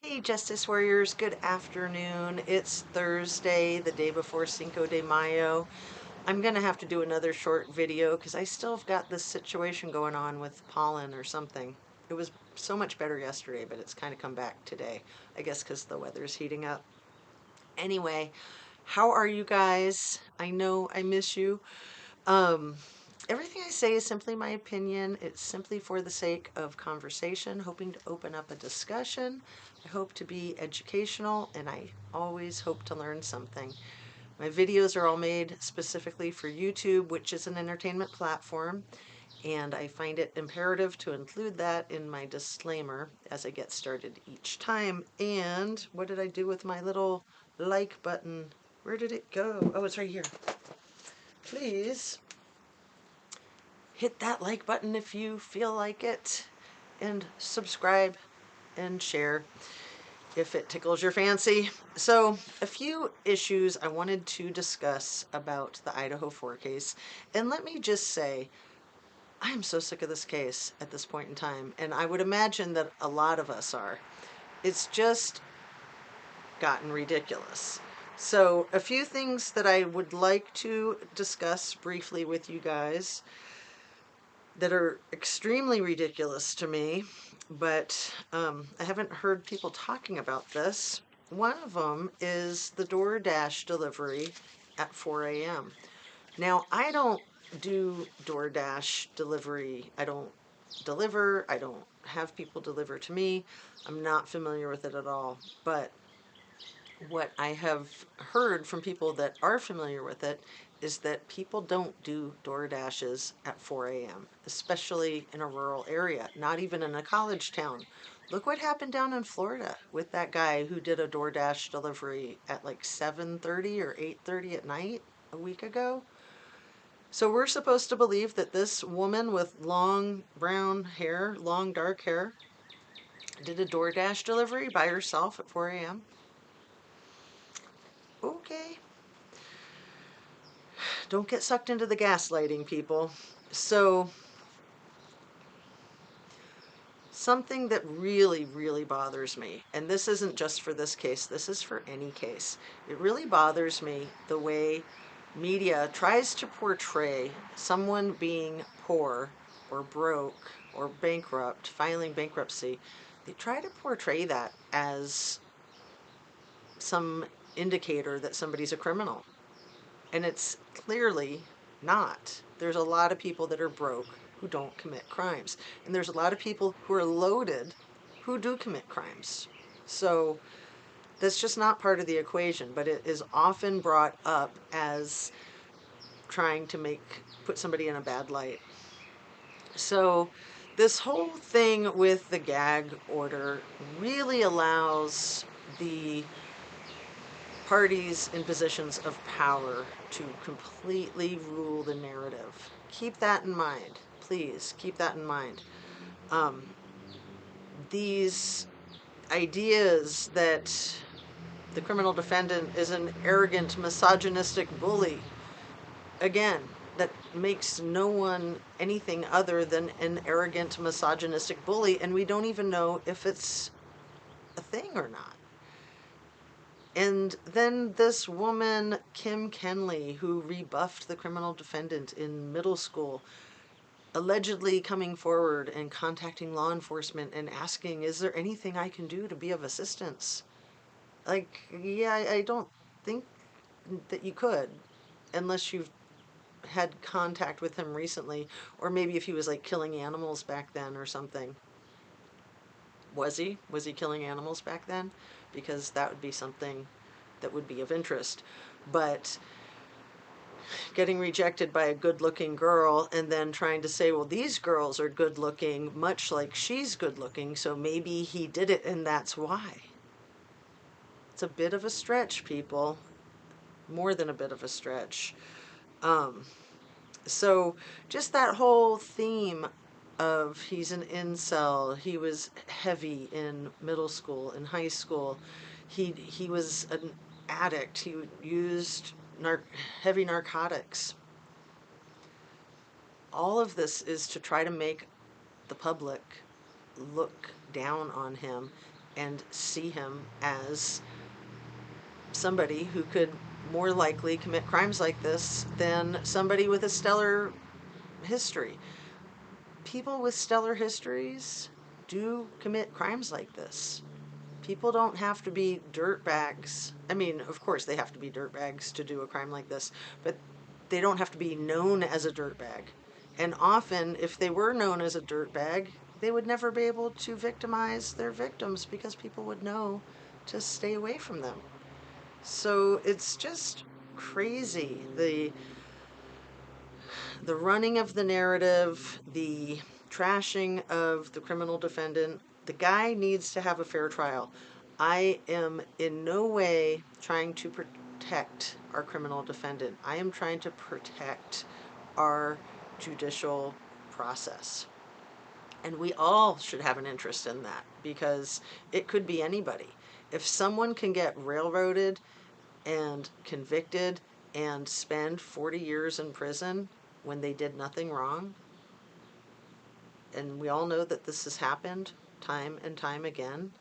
Hey Justice Warriors, good afternoon. It's Thursday, the day before Cinco de Mayo. I'm going to have to do another short video because I still have got this situation going on with pollen or something. It was so much better yesterday, but it's kind of come back today. I guess because the weather's heating up. Anyway, how are you guys? I know I miss you. Um, Everything I say is simply my opinion. It's simply for the sake of conversation, hoping to open up a discussion. I hope to be educational, and I always hope to learn something. My videos are all made specifically for YouTube, which is an entertainment platform, and I find it imperative to include that in my disclaimer as I get started each time. And what did I do with my little like button? Where did it go? Oh, it's right here. Please hit that like button if you feel like it, and subscribe and share if it tickles your fancy. So, a few issues I wanted to discuss about the Idaho 4 case. And let me just say, I am so sick of this case at this point in time, and I would imagine that a lot of us are. It's just gotten ridiculous. So, a few things that I would like to discuss briefly with you guys that are extremely ridiculous to me, but I haven't heard people talking about this. One of them is the DoorDash delivery at 4 a.m. Now, I don't do DoorDash delivery. I don't deliver. I don't have people deliver to me. I'm not familiar with it at all. But what I have heard from people that are familiar with it is that people don't do door dashes at 4 a.m., especially in a rural area, not even in a college town. Look what happened down in Florida with that guy who did a DoorDash delivery at like 7:30 or 8:30 at night a week ago. So we're supposed to believe that this woman with long brown hair, long dark hair, did a DoorDash delivery by herself at 4 a.m. Okay. Don't get sucked into the gaslighting, people. So, something that really, really bothers me, and this isn't just for this case, this is for any case. It really bothers me the way media tries to portray someone being poor or broke or bankrupt, filing bankruptcy. They try to portray that as some indicator that somebody's a criminal. And it's clearly not. There's a lot of people that are broke who don't commit crimes. And there's a lot of people who are loaded who do commit crimes. So that's just not part of the equation, but it is often brought up as trying to put somebody in a bad light. So this whole thing with the gag order really allows the parties in positions of power to completely rule the narrative. Keep that in mind. Please keep that in mind. Um, these ideas that the criminal defendant is an arrogant, misogynistic bully, again, that makes no one anything other than an arrogant, misogynistic bully, and we don't even know if it's a thing or not. And then this woman, Kim Kenley, who rebuffed the criminal defendant in middle school, allegedly coming forward and contacting law enforcement and asking, is there anything I can do to be of assistance? Like, yeah, I don't think that you could, unless you've had contact with him recently, or maybe if he was like killing animals back then or something. Was he? Was he killing animals back then? Because that would be something that would be of interest. But getting rejected by a good looking girl and then trying to say, well, these girls are good looking, much like she's good looking, so maybe he did it and that's why. It's a bit of a stretch, people. More than a bit of a stretch. Um, so just that whole theme of he's an incel, he was heavy in middle school, in high school, he was an addict, he used heavy narcotics. All of this is to try to make the public look down on him and see him as somebody who could more likely commit crimes like this than somebody with a stellar history. People with stellar histories do commit crimes like this. People don't have to be dirtbags. I mean, of course, they have to be dirtbags to do a crime like this, but they don't have to be known as a dirtbag. And often, if they were known as a dirtbag, they would never be able to victimize their victims because people would know to stay away from them. So it's just crazy. The running of the narrative, the trashing of the criminal defendant. The guy needs to have a fair trial. I am in no way trying to protect our criminal defendant. I am trying to protect our judicial process. And we all should have an interest in that because it could be anybody. If someone can get railroaded and convicted and spend 40 years in prison when they did nothing wrong, and we all know that this has happened time and time again,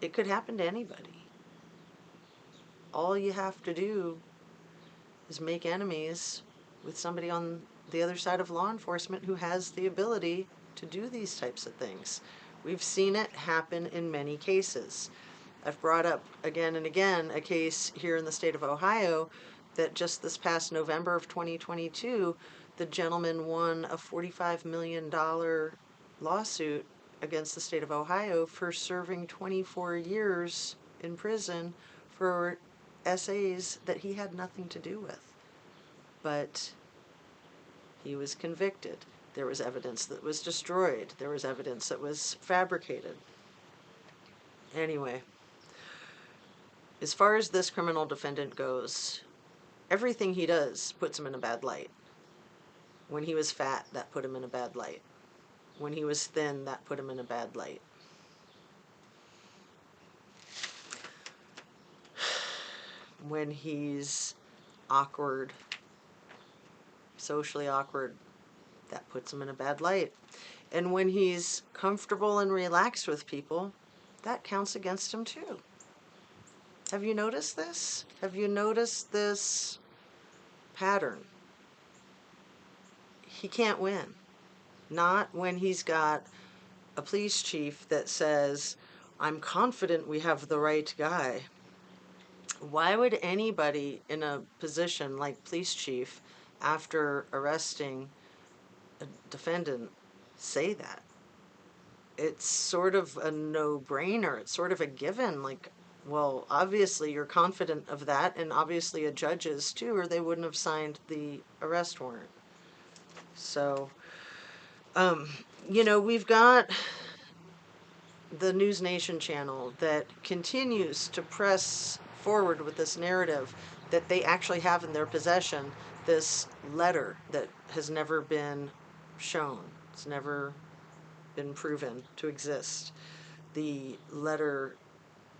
it could happen to anybody. All you have to do is make enemies with somebody on the other side of law enforcement who has the ability to do these types of things. We've seen it happen in many cases. I've brought up again and again a case here in the state of Ohio that just this past November of 2022, the gentleman won a $45 million lawsuit against the state of Ohio for serving 24 years in prison for essays that he had nothing to do with. But he was convicted. There was evidence that was destroyed. There was evidence that was fabricated. Anyway, as far as this criminal defendant goes, everything he does puts him in a bad light. When he was fat, that put him in a bad light. When he was thin, that put him in a bad light. When he's awkward, socially awkward, that puts him in a bad light. And when he's comfortable and relaxed with people, that counts against him too. Have you noticed this? Have you noticed this pattern? He can't win. Not when he's got a police chief that says, I'm confident we have the right guy. Why would anybody in a position like police chief, after arresting a defendant, say that? It's sort of a no-brainer. It's sort of a given. Like, well, obviously you're confident of that, and obviously a judge is too, or they wouldn't have signed the arrest warrant. So, we've got the News Nation channel that continues to press forward with this narrative that they actually have in their possession this letter that has never been shown. It's never been proven to exist. The letter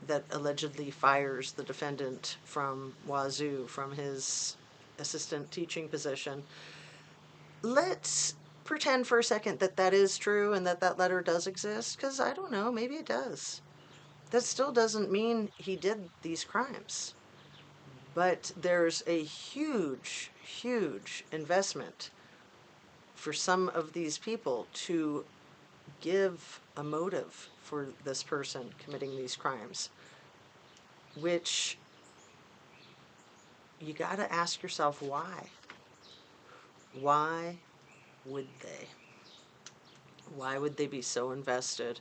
that allegedly fires the defendant from Wazoo, from his assistant teaching position. Let's pretend for a second that that is true and that that letter does exist, because I don't know, maybe it does. That still doesn't mean he did these crimes. But there's a huge, huge investment for some of these people to give a motive for this person committing these crimes, which you got to ask yourself why. Why would they? Why would they be so invested?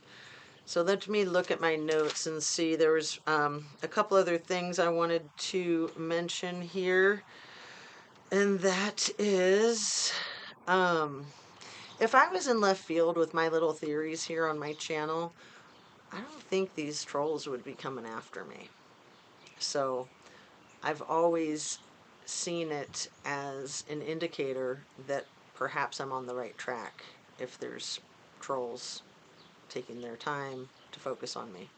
So let me look at my notes and see. There was a couple other things I wanted to mention here, and that is, if I was in left field with my little theories here on my channel, I don't think these trolls would be coming after me. So I've always seen it as an indicator that perhaps I'm on the right track if there's trolls taking their time to focus on me.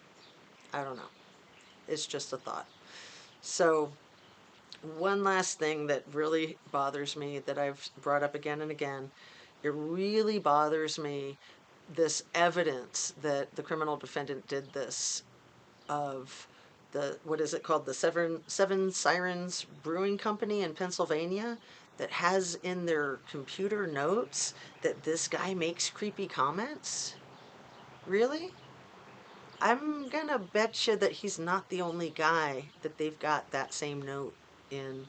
I don't know. It's just a thought. So one last thing that really bothers me that I've brought up again and again, it really bothers me this evidence that the criminal defendant did this, of the, what is it called, the Seven Sirens Brewing Company in Pennsylvania, that has in their computer notes that this guy makes creepy comments? Really? I'm gonna bet you that he's not the only guy that they've got that same note in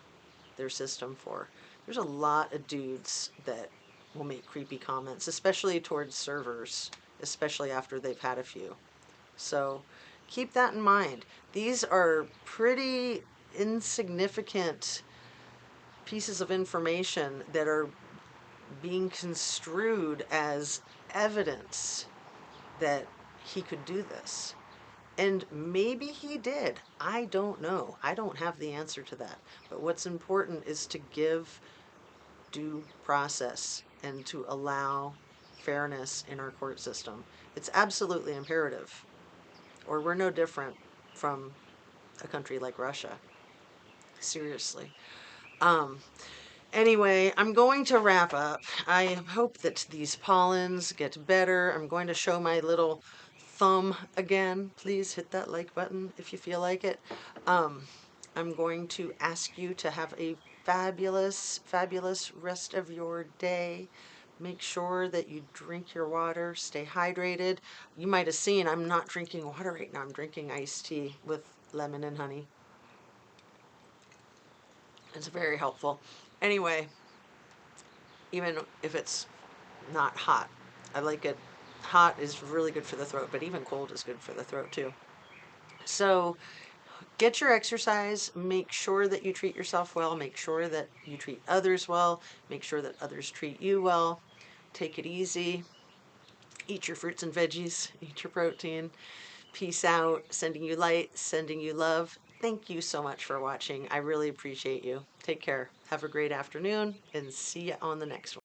their system for. There's a lot of dudes that will make creepy comments, especially towards servers, especially after they've had a few. So keep that in mind. These are pretty insignificant pieces of information that are being construed as evidence that he could do this. And maybe he did. I don't know. I don't have the answer to that. But what's important is to give due process and to allow fairness in our court system. It's absolutely imperative, or we're no different from a country like Russia. Seriously. Um, Anyway, I'm going to wrap up. I hope that these pollens get better. I'm going to show my little thumb again. Please hit that like button if you feel like it. Um, I'm going to ask you to have a fabulous, fabulous rest of your day. Make sure that you drink your water, stay hydrated. You might have seen I'm not drinking water right now. I'm drinking iced tea with lemon and honey. It's very helpful. Anyway, even if it's not hot. I like it. Hot is really good for the throat, but even cold is good for the throat too. So get your exercise. Make sure that you treat yourself well. Make sure that you treat others well. Make sure that others treat you well. Take it easy. Eat your fruits and veggies. Eat your protein. Peace out. Sending you light, sending you love. Thank you so much for watching. I really appreciate you. Take care. Have a great afternoon and see you on the next one.